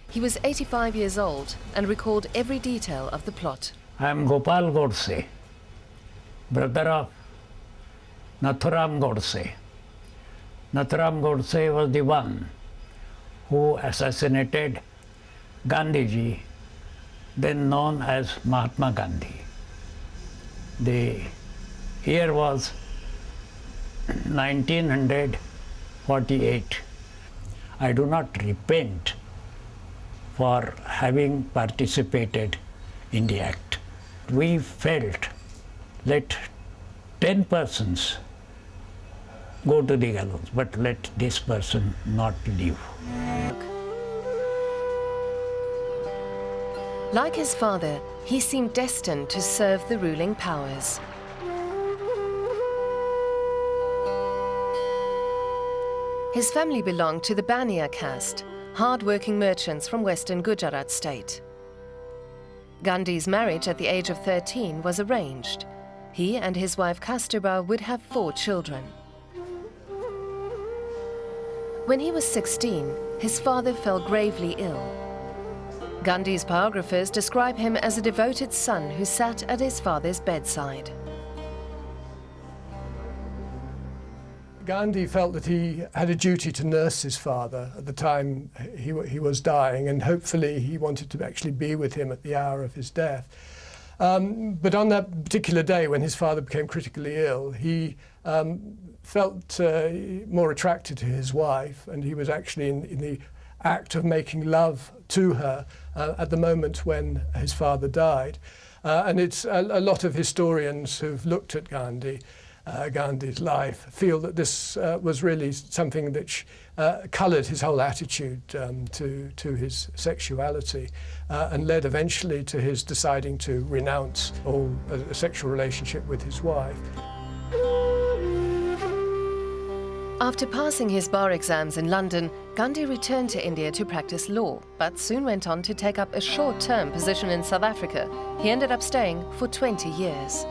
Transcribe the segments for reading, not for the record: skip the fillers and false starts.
He was 85 years old and recalled every detail of the plot. I am Gopal Godse, brother of Nathuram Godse. Nathuram Godse was the one who assassinated Gandhiji, then known as Mahatma Gandhi. The year was 1948. I do not repent for having participated in the act. We felt, let 10 persons go to the gallows, but let this person not live. Like his father, he seemed destined to serve the ruling powers. His family belonged to the Baniya caste, hard-working merchants from western Gujarat state. Gandhi's marriage at the age of 13 was arranged. He and his wife Kasturba would have 4 children. When he was 16, his father fell gravely ill. Gandhi's biographers describe him as a devoted son who sat at his father's bedside. Gandhi felt that he had a duty to nurse his father at the time he was dying, and hopefully he wanted to actually be with him at the hour of his death. But on that particular day when his father became critically ill, he felt more attracted to his wife, and he was actually in the act of making love to her at the moment when his father died. And it's a lot of historians who've looked at Gandhi's life feel that this was really something that coloured his whole attitude to his sexuality and led eventually to his deciding to renounce all sexual relationship with his wife. After passing his bar exams in London, Gandhi returned to India to practice law, but soon went on to take up a short-term position in South Africa. He ended up staying for 20 years.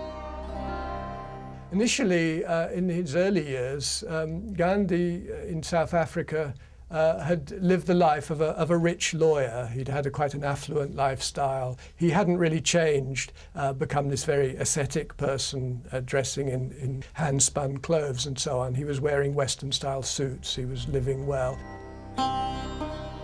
Initially, in his early years, Gandhi in South Africa had lived the life of a rich lawyer. He'd had quite an affluent lifestyle. He hadn't really changed, become this very ascetic person, dressing in hand-spun clothes and so on. He was wearing Western-style suits. He was living well.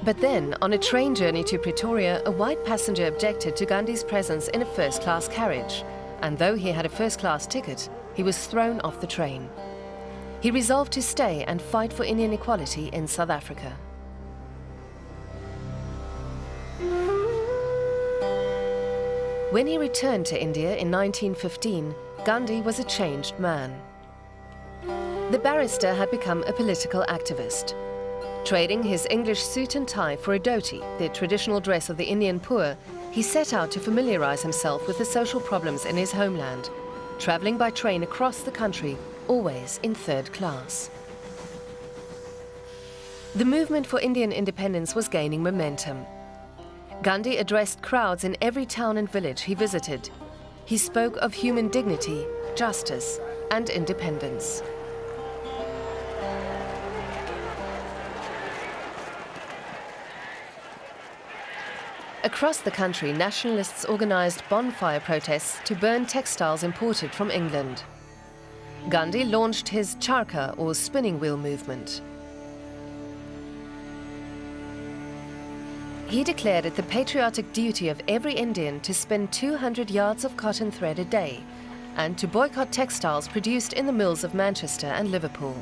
But then, on a train journey to Pretoria, a white passenger objected to Gandhi's presence in a first-class carriage. And though he had a first-class ticket, he was thrown off the train. He resolved to stay and fight for Indian equality in South Africa. When he returned to India in 1915, Gandhi was a changed man. The barrister had become a political activist. Trading his English suit and tie for a dhoti, the traditional dress of the Indian poor, he set out to familiarize himself with the social problems in his homeland, traveling by train across the country, always in third class. The movement for Indian independence was gaining momentum. Gandhi addressed crowds in every town and village he visited. He spoke of human dignity, justice, and independence. Across the country, nationalists organized bonfire protests to burn textiles imported from England. Gandhi launched his charkha, or spinning wheel movement. He declared it the patriotic duty of every Indian to spin 200 yards of cotton thread a day and to boycott textiles produced in the mills of Manchester and Liverpool.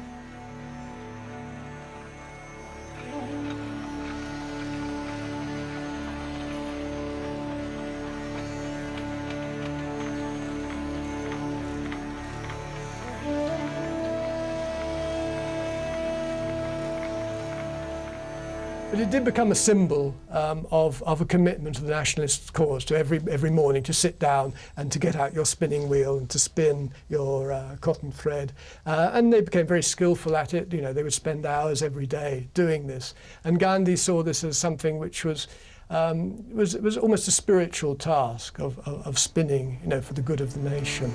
But it did become a symbol of a commitment to the nationalist cause, to every morning to sit down and to get out your spinning wheel and to spin your cotton thread. And they became very skillful at it. You know, they would spend hours every day doing this. And Gandhi saw this as something which was almost a spiritual task of spinning, you know, for the good of the nation.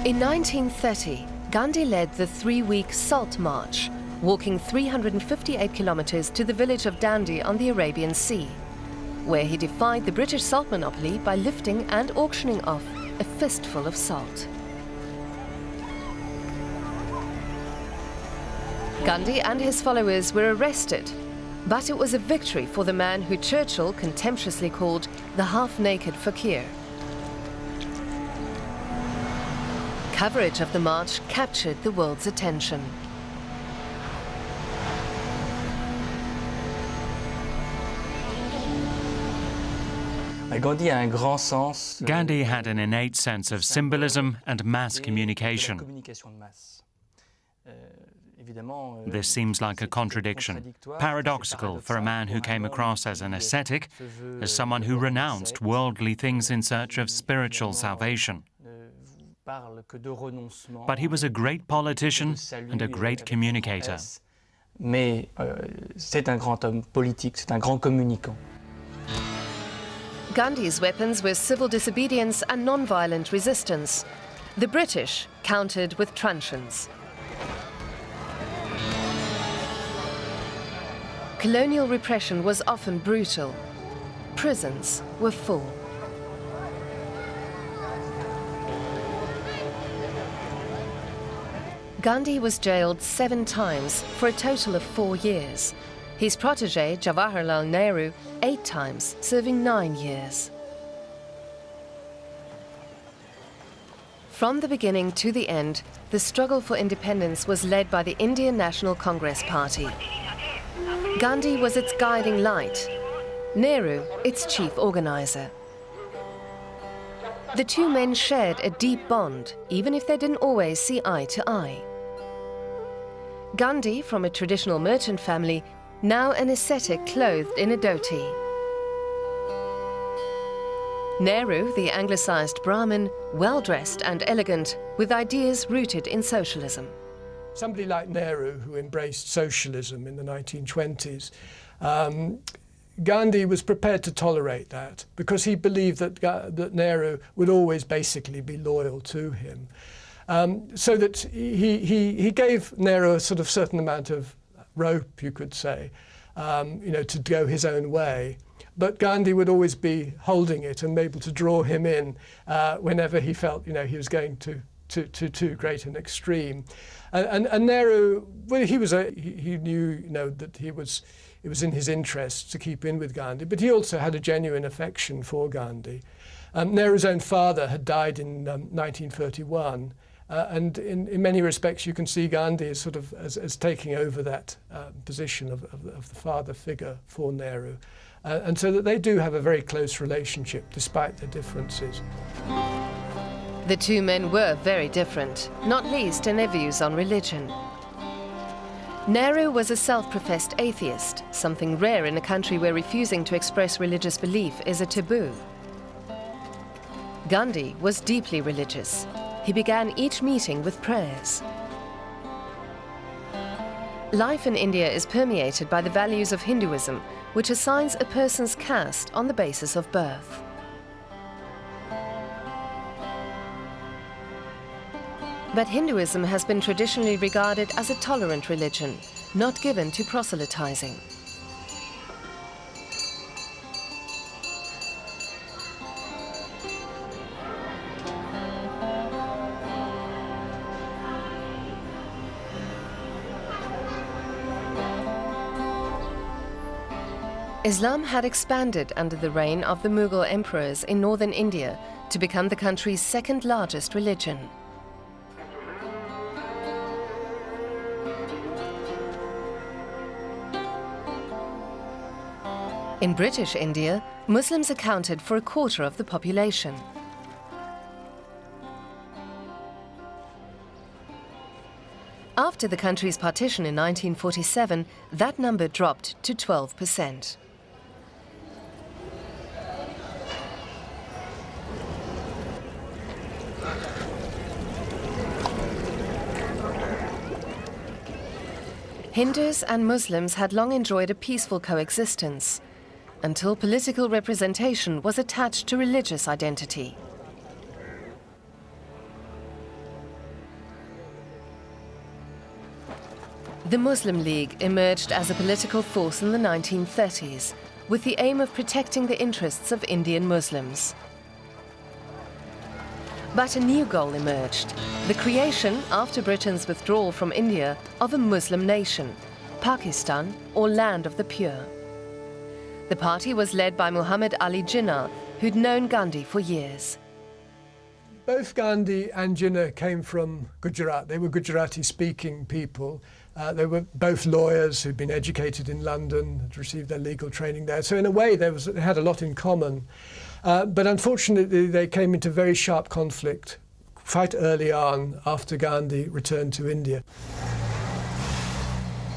In 1930, Gandhi led the 3-week Salt March, walking 358 kilometers to the village of Dandi on the Arabian Sea, where he defied the British salt monopoly by lifting and auctioning off a fistful of salt. Gandhi and his followers were arrested, but it was a victory for the man who Churchill contemptuously called the half-naked fakir. Coverage of the march captured the world's attention. Gandhi had an innate sense of symbolism and mass communication. This seems like a contradiction, paradoxical for a man who came across as an ascetic, as someone who renounced worldly things in search of spiritual salvation. But he was a great politician and a great communicator. Mais c'est un grand homme politique, c'est un grand communicant. Gandhi's weapons were civil disobedience and non-violent resistance. The British countered with truncheons. Colonial repression was often brutal. Prisons were full. Gandhi was jailed 7 times for a total of 4 years. His protege, Jawaharlal Nehru, 8 times, serving 9 years. From the beginning to the end, the struggle for independence was led by the Indian National Congress Party. Gandhi was its guiding light, Nehru its chief organizer. The two men shared a deep bond, even if they didn't always see eye to eye. Gandhi, from a traditional merchant family, now an ascetic clothed in a dhoti. Nehru, the anglicized Brahmin, well-dressed and elegant, with ideas rooted in socialism. Somebody like Nehru, who embraced socialism in the 1920s, Gandhi was prepared to tolerate that because he believed that Nehru would always basically be loyal to him. So that he gave Nehru a sort of certain amount of rope, you could say, to go his own way. But Gandhi would always be holding it and able to draw him in whenever he felt, he was going to too great an extreme. And Nehru, well, he knew, that it was in his interest to keep in with Gandhi, but he also had a genuine affection for Gandhi. Nehru's own father had died in 1931, and in many respects you can see Gandhi as sort of as taking over that position of the father figure for Nehru. And so that they do have a very close relationship despite their differences. The two men were very different, not least in their views on religion. Nehru was a self-professed atheist, something rare in a country where refusing to express religious belief is a taboo. Gandhi was deeply religious. He began each meeting with prayers. Life in India is permeated by the values of Hinduism, which assigns a person's caste on the basis of birth. But Hinduism has been traditionally regarded as a tolerant religion, not given to proselytizing. Islam had expanded under the reign of the Mughal emperors in northern India to become the country's second largest religion. In British India, Muslims accounted for a quarter of the population. After the country's partition in 1947, that number dropped to 12%. Hindus and Muslims had long enjoyed a peaceful coexistence, until political representation was attached to religious identity. The Muslim League emerged as a political force in the 1930s with the aim of protecting the interests of Indian Muslims. But a new goal emerged, the creation, after Britain's withdrawal from India, of a Muslim nation, Pakistan, or Land of the Pure. The party was led by Muhammad Ali Jinnah, who'd known Gandhi for years. Both Gandhi and Jinnah came from Gujarat. They were Gujarati-speaking people. They were both lawyers who'd been educated in London, had received their legal training there. So in a way, they had a lot in common. But unfortunately, they came into very sharp conflict quite early on after Gandhi returned to India.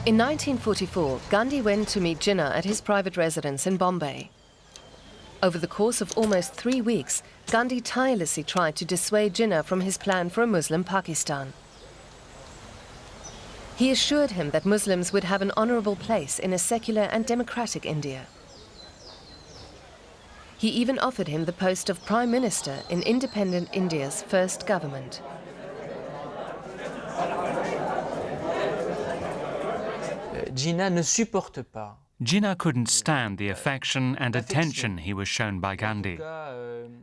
In 1944, Gandhi went to meet Jinnah at his private residence in Bombay. Over the course of almost 3 weeks, Gandhi tirelessly tried to dissuade Jinnah from his plan for a Muslim Pakistan. He assured him that Muslims would have an honourable place in a secular and democratic India. He even offered him the post of Prime Minister in independent India's first government. Jinnah ne supporte pas. Jinnah couldn't stand the affection and attention he was shown by Gandhi,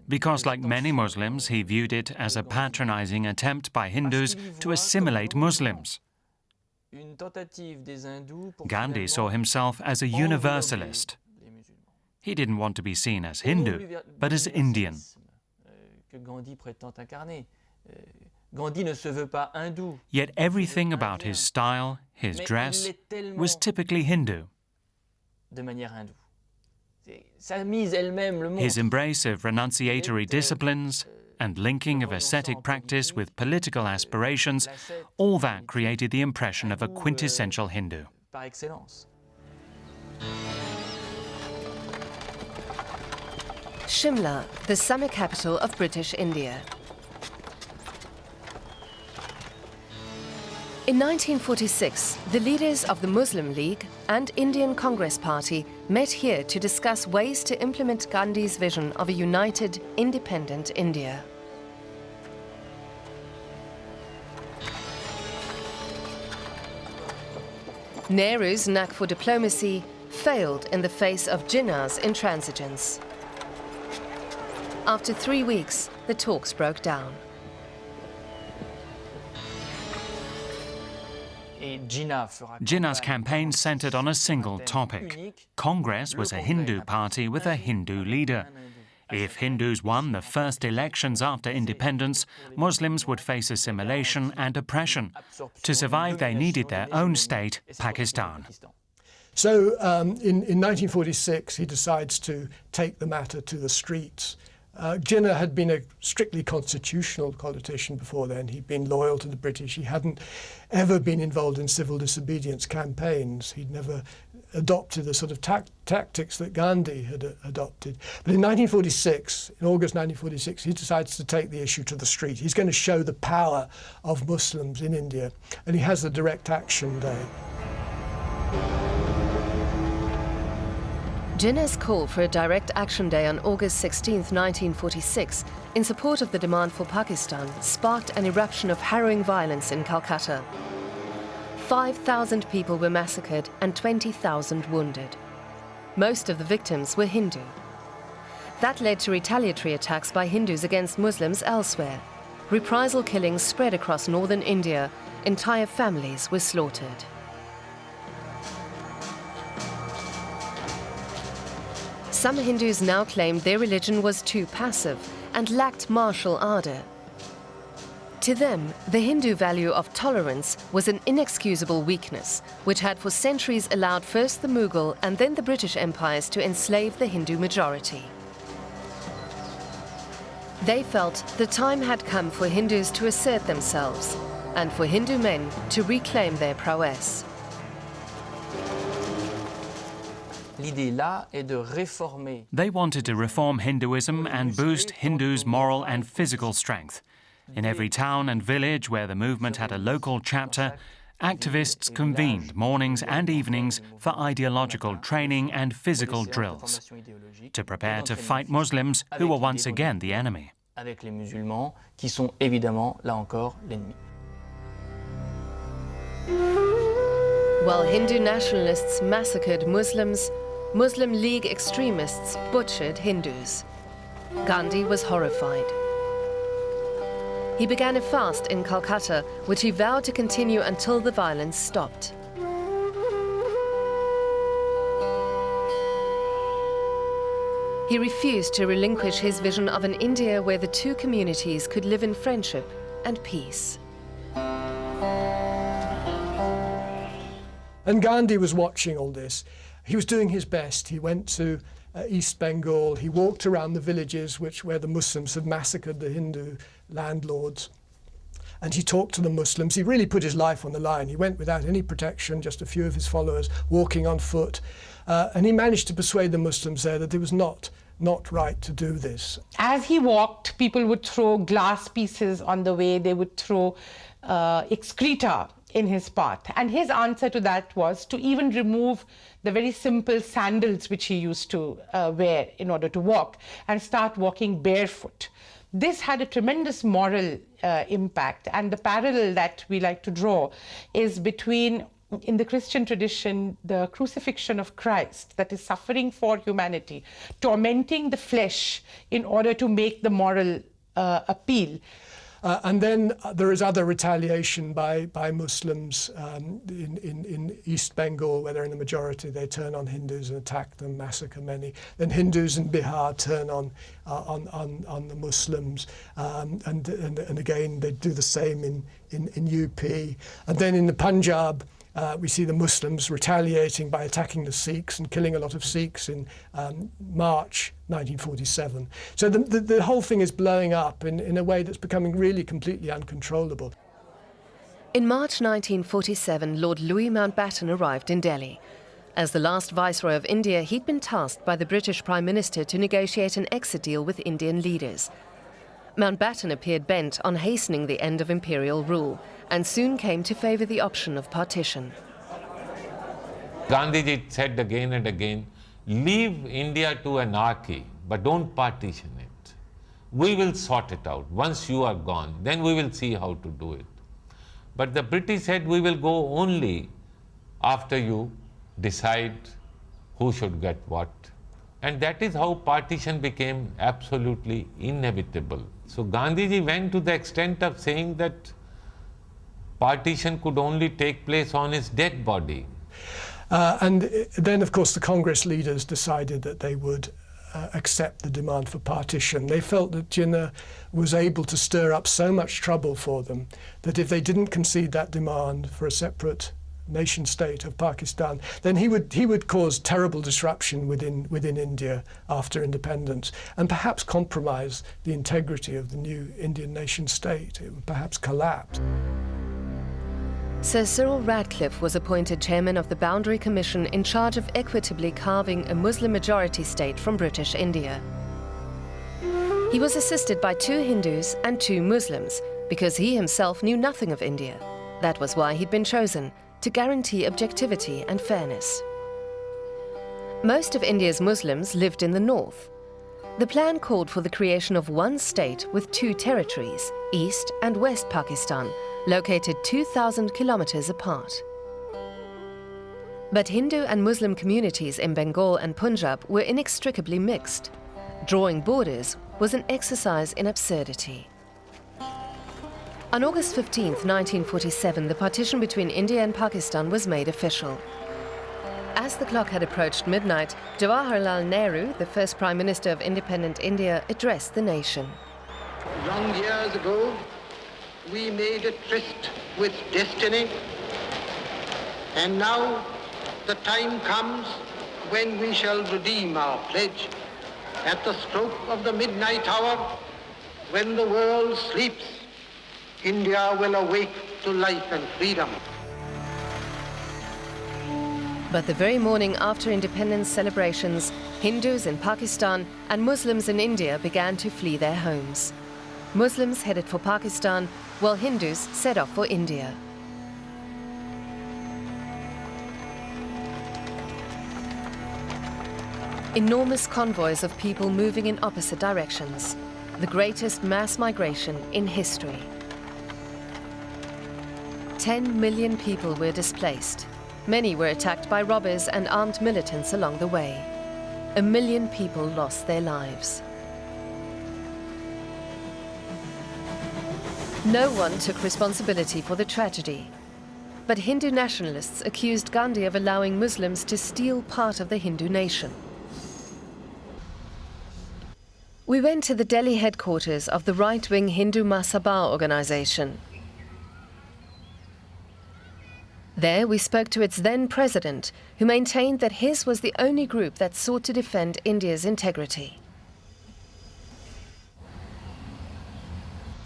because like many Muslims, he viewed it as a patronizing attempt by Hindus to assimilate Muslims. Gandhi saw himself as a universalist. He didn't want to be seen as Hindu, but as Indian. Yet everything about his style, his dress, was typically Hindu. His embrace of renunciatory disciplines and linking of ascetic practice with political aspirations, all that created the impression of a quintessential Hindu. Shimla, the summer capital of British India. In 1946, the leaders of the Muslim League and Indian Congress Party met here to discuss ways to implement Gandhi's vision of a united, independent India. Nehru's knack for diplomacy failed in the face of Jinnah's intransigence. After 3 weeks, the talks broke down. Jinnah's campaign centered on a single topic. Congress was a Hindu party with a Hindu leader. If Hindus won the first elections after independence, Muslims would face assimilation and oppression. To survive, they needed their own state, Pakistan. So in 1946, he decides to take the matter to the streets. Jinnah had been a strictly constitutional politician before then. He'd been loyal to the British. He hadn't ever been involved in civil disobedience campaigns. He'd never adopted the sort of tactics that Gandhi had adopted. But in 1946, in August 1946, he decides to take the issue to the street. He's going to show the power of Muslims in India, and he has the Direct Action Day. Jinnah's call for a Direct Action Day on August 16, 1946, in support of the demand for Pakistan, sparked an eruption of harrowing violence in Calcutta. 5,000 people were massacred and 20,000 wounded. Most of the victims were Hindu. That led to retaliatory attacks by Hindus against Muslims elsewhere. Reprisal killings spread across northern India. Entire families were slaughtered. Some Hindus now claimed their religion was too passive and lacked martial ardor. To them, the Hindu value of tolerance was an inexcusable weakness, which had for centuries allowed first the Mughal and then the British empires to enslave the Hindu majority. They felt the time had come for Hindus to assert themselves and for Hindu men to reclaim their prowess. They wanted to reform Hinduism and boost Hindus' moral and physical strength. In every town and village where the movement had a local chapter, activists convened mornings and evenings for ideological training and physical drills to prepare to fight Muslims who were once again the enemy. While Hindu nationalists massacred Muslims, Muslim League extremists butchered Hindus. Gandhi was horrified. He began a fast in Calcutta, which he vowed to continue until the violence stopped. He refused to relinquish his vision of an India where the two communities could live in friendship and peace. And Gandhi was watching all this. He was doing his best. He went to East Bengal. He walked around the villages where the Muslims had massacred the Hindu landlords. And he talked to the Muslims. He really put his life on the line. He went without any protection, just a few of his followers walking on foot. And he managed to persuade the Muslims there that it was not right to do this. As he walked, people would throw glass pieces on the way. They would throw excreta in his path. And his answer to that was to even remove the very simple sandals which he used to wear in order to walk and start walking barefoot. This had a tremendous moral impact, and the parallel that we like to draw is between, in the Christian tradition, the crucifixion of Christ, that is suffering for humanity, tormenting the flesh in order to make the moral appeal. And then there is other retaliation by Muslims in East Bengal, where they're in the majority. They turn on Hindus and attack them, massacre many. Then Hindus in Bihar turn on the Muslims, and again they do the same in UP. And then in the Punjab, we see the Muslims retaliating by attacking the Sikhs and killing a lot of Sikhs in March 1947. So the whole thing is blowing up in a way that's becoming really completely uncontrollable. In March 1947, Lord Louis Mountbatten arrived in Delhi. As the last Viceroy of India, he'd been tasked by the British Prime Minister to negotiate an exit deal with Indian leaders. Mountbatten appeared bent on hastening the end of imperial rule and soon came to favour the option of partition. Gandhiji said again and again, leave India to anarchy, but don't partition it. We will sort it out. Once you are gone, then we will see how to do it. But the British said, we will go only after you decide who should get what. And that is how partition became absolutely inevitable. So Gandhiji went to the extent of saying that partition could only take place on his dead body. And then, of course, the Congress leaders decided that they would accept the demand for partition. They felt that Jinnah was able to stir up so much trouble for them that if they didn't concede that demand for a separate nation state of Pakistan, then he would cause terrible disruption within India after independence and perhaps compromise the integrity of the new Indian nation state. It would perhaps collapse. Sir Cyril Radcliffe was appointed chairman of the Boundary Commission in charge of equitably carving a Muslim-majority state from British India. He was assisted by 2 Hindus and 2 Muslims because he himself knew nothing of India. That was why he'd been chosen, to guarantee objectivity and fairness. Most of India's Muslims lived in the north. The plan called for the creation of one state with 2 territories, East and West Pakistan, located 2,000 kilometers apart. But Hindu and Muslim communities in Bengal and Punjab were inextricably mixed. Drawing borders was an exercise in absurdity. On August 15, 1947, the partition between India and Pakistan was made official. As the clock had approached midnight, Jawaharlal Nehru, the first Prime Minister of independent India, addressed the nation. Long years ago, we made a tryst with destiny, and now the time comes when we shall redeem our pledge. At the stroke of the midnight hour, when the world sleeps, India will awake to life and freedom. But the very morning after independence celebrations, Hindus in Pakistan and Muslims in India began to flee their homes. Muslims headed for Pakistan, while Hindus set off for India. Enormous convoys of people moving in opposite directions, the greatest mass migration in history. 10 million people were displaced. Many were attacked by robbers and armed militants along the way. 1 million people lost their lives. No one took responsibility for the tragedy. But Hindu nationalists accused Gandhi of allowing Muslims to steal part of the Hindu nation. We went to the Delhi headquarters of the right-wing Hindu Mahasabha organization. There we spoke to its then president, who maintained that his was the only group that sought to defend India's integrity.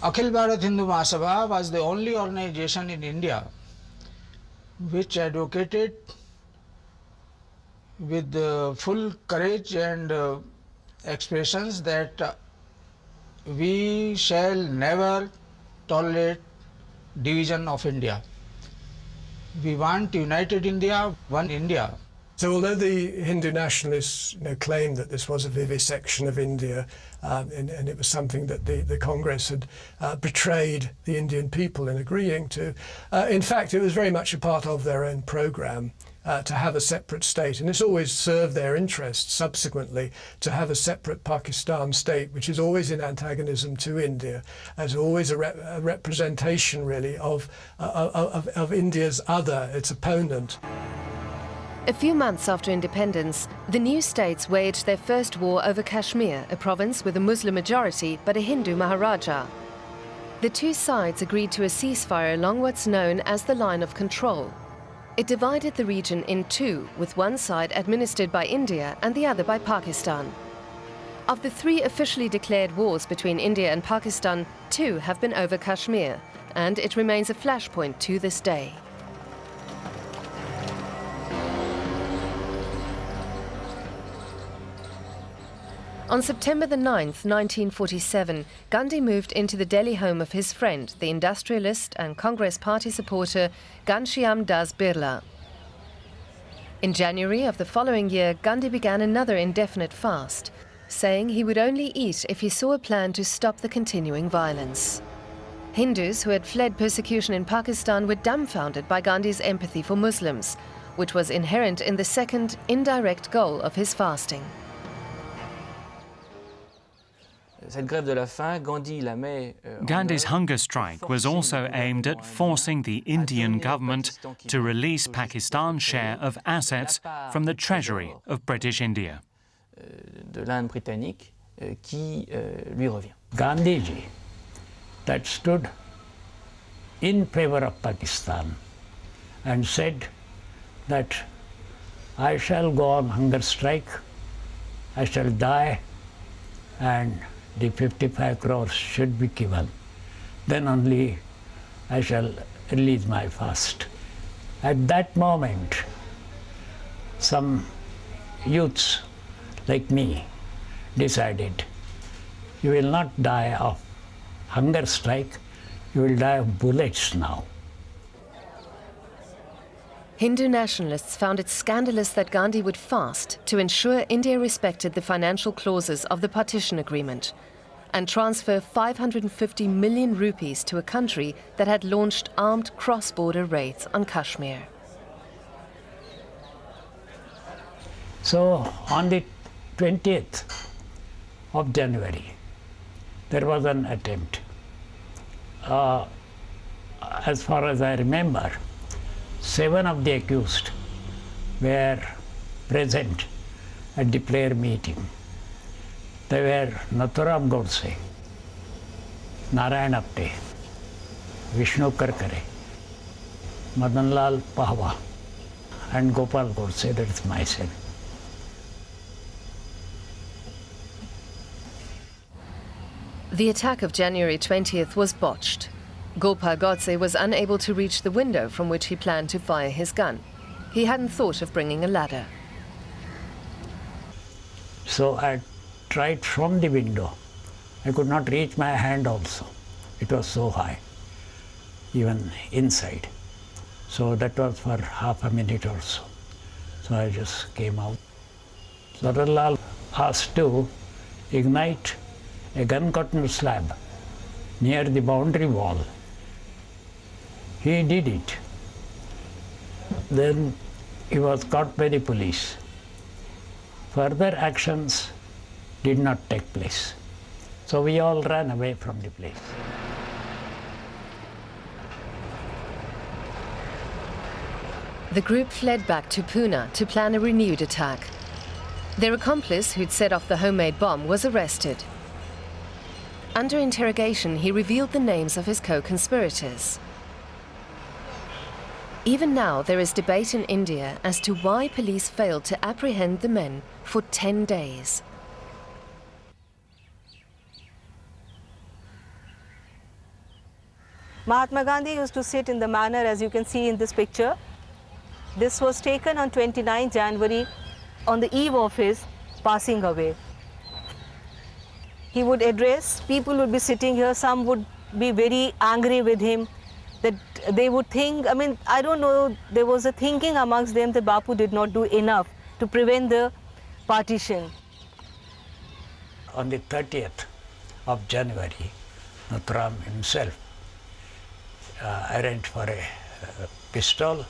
Akhil Bharat Hindu Mahasabha was the only organization in India which advocated with full courage and expressions that we shall never tolerate division of India. We want united India, one India. So although the Hindu nationalists claimed that this was a vivisection of India and it was something that the Congress had betrayed the Indian people in agreeing to, in fact it was very much a part of their own programme to have a separate state, and it's always served their interests subsequently to have a separate Pakistan state, which is always in antagonism to India, as always a representation really of India's other, its opponent. A few months after independence, the new states waged their first war over Kashmir, a province with a Muslim majority but a Hindu Maharaja. The two sides agreed to a ceasefire along what's known as the Line of Control. It divided the region in two, with one side administered by India and the other by Pakistan. Of the 3 officially declared wars between India and Pakistan, 2 have been over Kashmir, and it remains a flashpoint to this day. On September the 9th, 1947, Gandhi moved into the Delhi home of his friend, the industrialist and Congress Party supporter Ghanshyam Das Birla. In January of the following year, Gandhi began another indefinite fast, saying he would only eat if he saw a plan to stop the continuing violence. Hindus who had fled persecution in Pakistan were dumbfounded by Gandhi's empathy for Muslims, which was inherent in the second, indirect goal of his fasting. Gandhi's hunger strike was also aimed at forcing the Indian government to release Pakistan's share of assets from the treasury of British India. Gandhiji, that stood in favor of Pakistan and said that I shall go on hunger strike, I shall die, and the 55 crores should be given. Then only I shall release my fast. At that moment, some youths like me decided, you will not die of hunger strike, you will die of bullets now. Hindu nationalists found it scandalous that Gandhi would fast to ensure India respected the financial clauses of the partition agreement and transfer 550 million rupees to a country that had launched armed cross-border raids on Kashmir. So on the 20th of January, there was an attempt. As far as I remember, 7 of the accused were present at the prayer meeting. They were Nathuram Godse, Narayan Apte, Vishnu Karkare, Madanlal Pahwa, and Gopal Godse, that is myself. The attack of January 20th was botched. Gopal Godse was unable to reach the window from which he planned to fire his gun. He hadn't thought of bringing a ladder. So I tried from the window. I could not reach my hand also. It was so high, even inside. So that was for half a minute or so. So I just came out. Saranlal asked to ignite a gun cotton slab near the boundary wall. He did it. Then he was caught by the police. Further actions did not take place. So we all ran away from the place. The group fled back to Pune to plan a renewed attack. Their accomplice, who'd set off the homemade bomb, was arrested. Under interrogation, he revealed the names of his co-conspirators. Even now, there is debate in India as to why police failed to apprehend the men for 10 days. Mahatma Gandhi used to sit in the manner as you can see in this picture. This was taken on 29 January on the eve of his passing away. He would address, people would be sitting here, some would be very angry with him, that they would think, I don't know, there was a thinking amongst them that Bapu did not do enough to prevent the partition. On the 30th of January, Nathuram himself arranged for a pistol,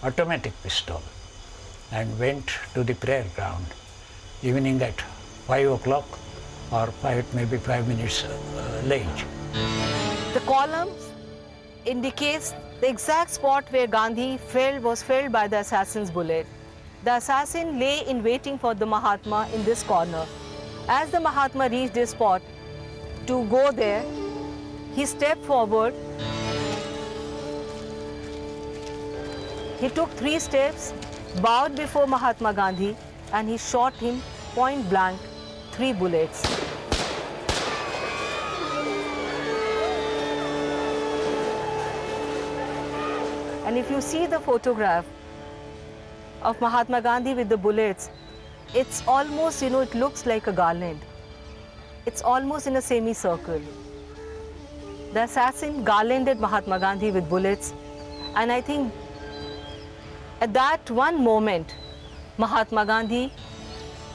automatic pistol, and went to the prayer ground evening at 5 o'clock or maybe 5 minutes late. The columns indicates the exact spot where Gandhi was felled by the assassin's bullet. The assassin lay in waiting for the Mahatma in this corner. As the Mahatma reached this spot to go there, he stepped forward. He took 3 steps, bowed before Mahatma Gandhi, and he shot him point blank, 3 bullets. And if you see the photograph of Mahatma Gandhi with the bullets, it's almost, it looks like a garland. It's almost in a semicircle. The assassin garlanded Mahatma Gandhi with bullets, and I think at that one moment, Mahatma Gandhi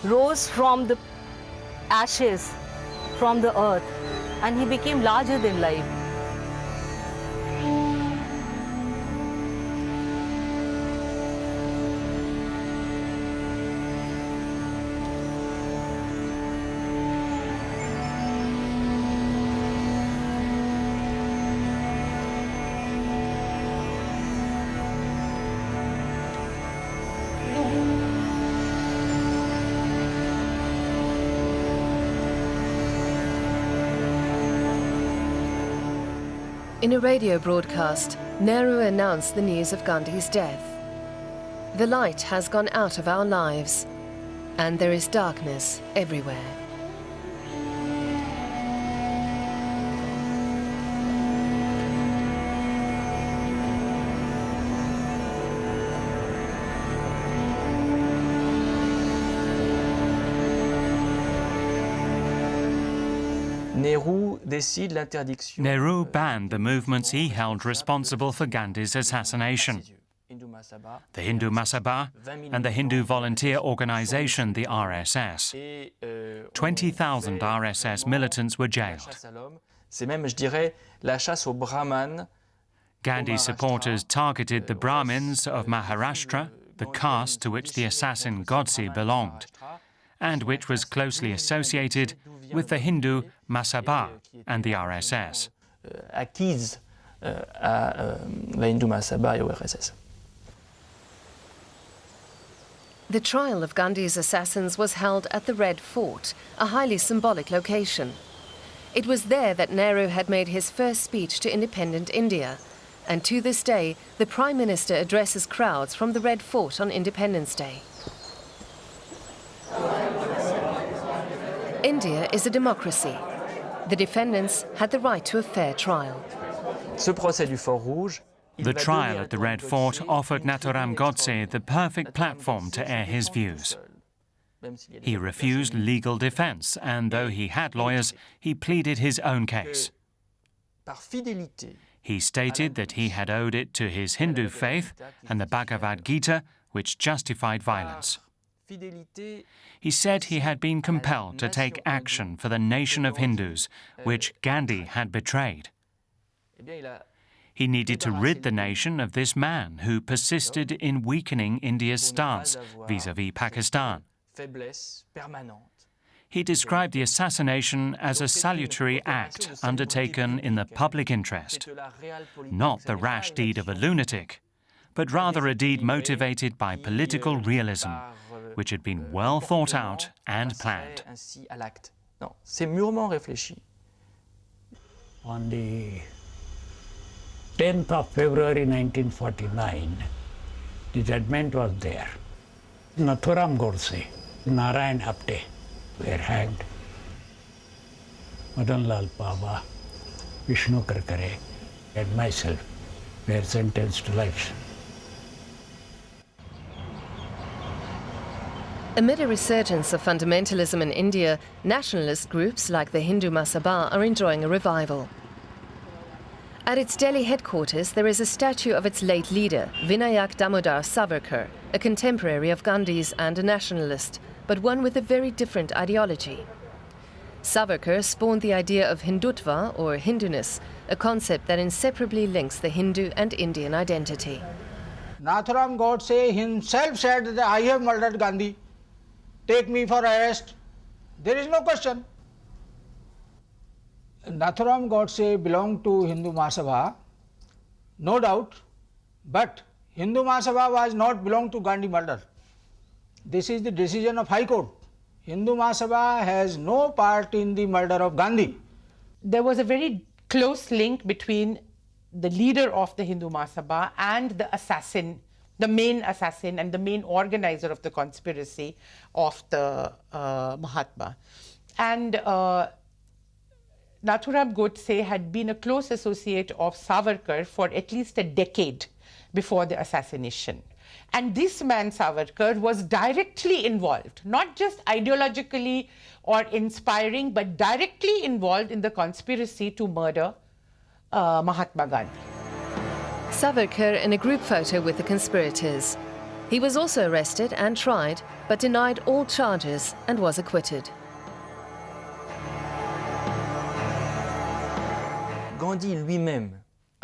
rose from the ashes, from the earth, and he became larger than life. In a radio broadcast, Nehru announced the news of Gandhi's death. The light has gone out of our lives, and there is darkness everywhere. Nehru banned the movements he held responsible for Gandhi's assassination. The Hindu Mahasabha and the Hindu volunteer organization, the RSS. 20,000 RSS militants were jailed. Gandhi's supporters targeted the Brahmins of Maharashtra, the caste to which the assassin Godse belonged, and which was closely associated with the Hindu Mahasabha and the RSS. The trial of Gandhi's assassins was held at the Red Fort, a highly symbolic location. It was there that Nehru had made his first speech to independent India, and to this day, the Prime Minister addresses crowds from the Red Fort on Independence Day. India is a democracy. The defendants had the right to a fair trial. The trial at the Red Fort offered Nathuram Godse the perfect platform to air his views. He refused legal defense, and though he had lawyers, he pleaded his own case. He stated that he had owed it to his Hindu faith and the Bhagavad Gita, which justified violence. He said he had been compelled to take action for the nation of Hindus, which Gandhi had betrayed. He needed to rid the nation of this man who persisted in weakening India's stance vis-à-vis Pakistan. He described the assassination as a salutary act undertaken in the public interest, not the rash deed of a lunatic, but rather a deed motivated by political realism, which had been well thought out and planned. On the 10th of February 1949, the judgment was there. Nathuram Godse, Narayan Apte were hanged. Madan Lal Pava, Vishnu Karkare, and myself were sentenced to life. Amid a resurgence of fundamentalism in India, nationalist groups like the Hindu Mahasabha are enjoying a revival. At its Delhi headquarters, there is a statue of its late leader, Vinayak Damodar Savarkar, a contemporary of Gandhi's and a nationalist, but one with a very different ideology. Savarkar spawned the idea of Hindutva, or Hinduness, a concept that inseparably links the Hindu and Indian identity. Nathuram Godse himself said that I have murdered Gandhi. Take me for arrest. There is no question. Nathuram Godse belonged to Hindu Mahasabha, no doubt, but Hindu Mahasabha was not belong to Gandhi murder. This is the decision of High Court. Hindu Mahasabha has no part in the murder of Gandhi. There was a very close link between the leader of the Hindu Mahasabha and the assassin, the main assassin and the main organizer of the conspiracy of the Mahatma. And Nathuram Godse had been a close associate of Savarkar for at least a decade before the assassination. And this man, Savarkar, was directly involved, not just ideologically or inspiring, but directly involved in the conspiracy to murder Mahatma Gandhi. Savarkar in a group photo with the conspirators. He was also arrested and tried, but denied all charges and was acquitted.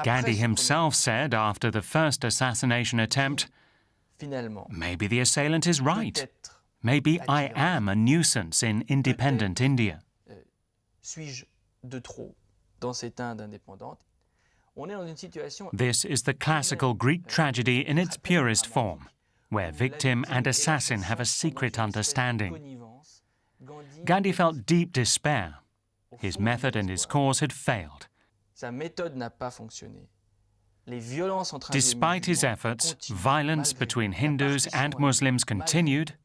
Gandhi himself said after the first assassination attempt, "Maybe the assailant is right. Maybe I am a nuisance in independent India." This is the classical Greek tragedy in its purest form, where victim and assassin have a secret understanding. Gandhi felt deep despair. His method and his cause had failed. Despite his efforts, violence between Hindus and Muslims continued,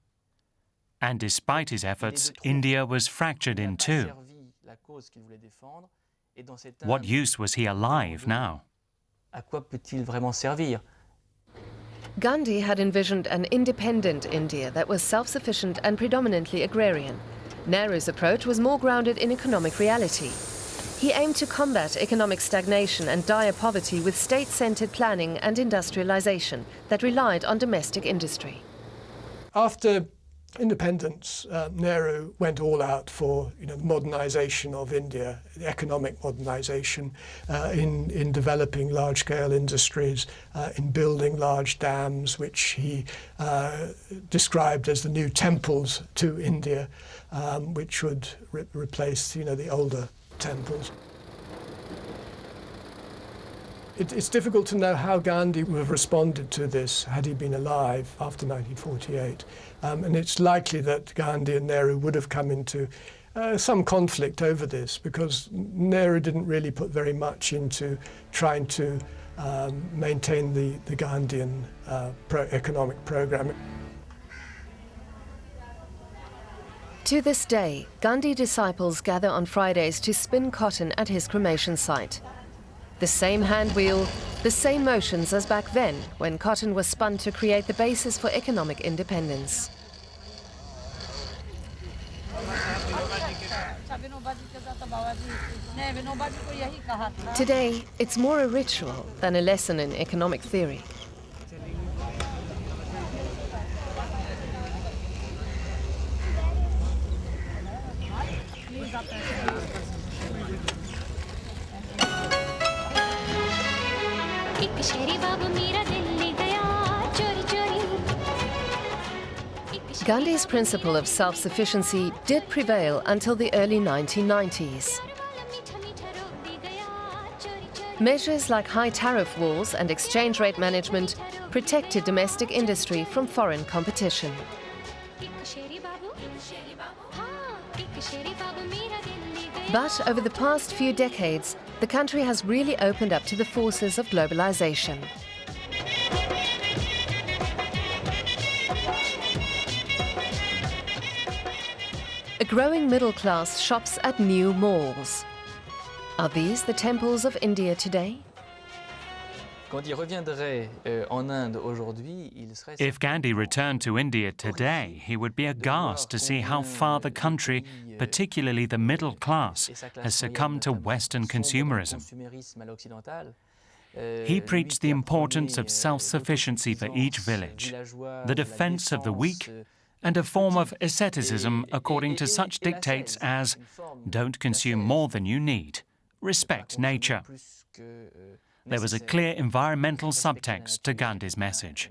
and despite his efforts, India was fractured in two. What use was he alive now? Gandhi had envisioned an independent India that was self-sufficient and predominantly agrarian. Nehru's approach was more grounded in economic reality. He aimed to combat economic stagnation and dire poverty with state-centered planning and industrialization that relied on domestic industry. After independence, Nehru went all out for modernization of India, economic modernization, in developing large-scale industries, in building large dams, which he described as the new temples to India, which would replace the older temples. It's difficult to know how Gandhi would have responded to this had he been alive after 1948. And it's likely that Gandhi and Nehru would have come into some conflict over this, because Nehru didn't really put very much into trying to maintain the Gandhian economic program. To this day, Gandhi disciples gather on Fridays to spin cotton at his cremation site. The same hand wheel, the same motions as back then, when cotton was spun to create the basis for economic independence. Today, it's more a ritual than a lesson in economic theory. Gandhi's principle of self-sufficiency did prevail until the early 1990s. Measures like high tariff walls and exchange rate management protected domestic industry from foreign competition. But over the past few decades, the country has really opened up to the forces of globalization. A growing middle class shops at new malls. Are these the temples of India today? If Gandhi returned to India today, he would be aghast to see how far the country, particularly the middle class, has succumbed to Western consumerism. He preached the importance of self-sufficiency for each village, the defense of the weak, and a form of asceticism according to such dictates as don't consume more than you need, respect nature. There was a clear environmental subtext to Gandhi's message.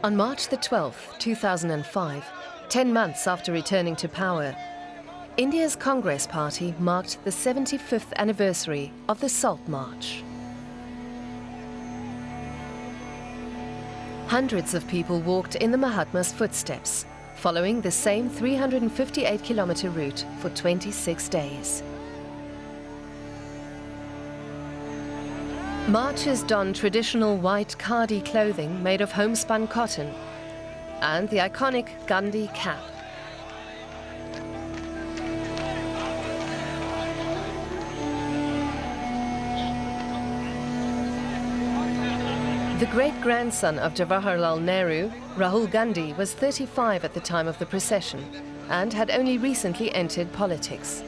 On March the 12th, 2005, 10 months after returning to power, India's Congress Party marked the 75th anniversary of the Salt March. Hundreds of people walked in the Mahatma's footsteps, following the same 358-kilometer route for 26 days. Marchers donned traditional white khadi clothing made of homespun cotton and the iconic Gandhi cap. The great-grandson of Jawaharlal Nehru, Rahul Gandhi, was 35 at the time of the procession and had only recently entered politics.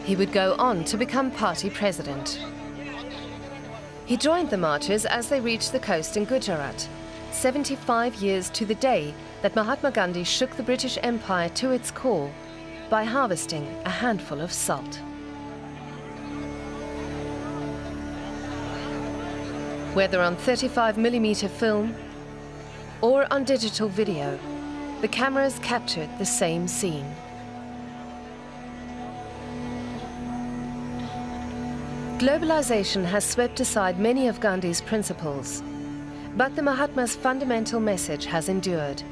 He would go on to become party president. He joined the marchers as they reached the coast in Gujarat, 75 years to the day that Mahatma Gandhi shook the British Empire to its core by harvesting a handful of salt. Whether on 35mm film or on digital video, the cameras captured the same scene. Globalization has swept aside many of Gandhi's principles, but the Mahatma's fundamental message has endured,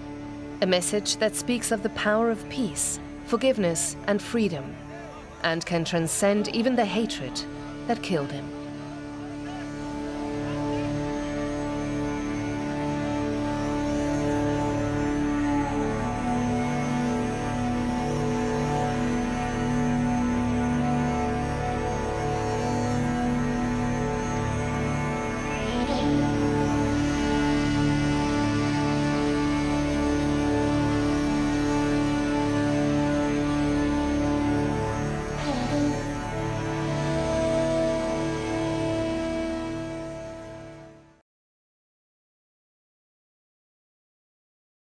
a message that speaks of the power of peace, forgiveness and freedom, and can transcend even the hatred that killed him.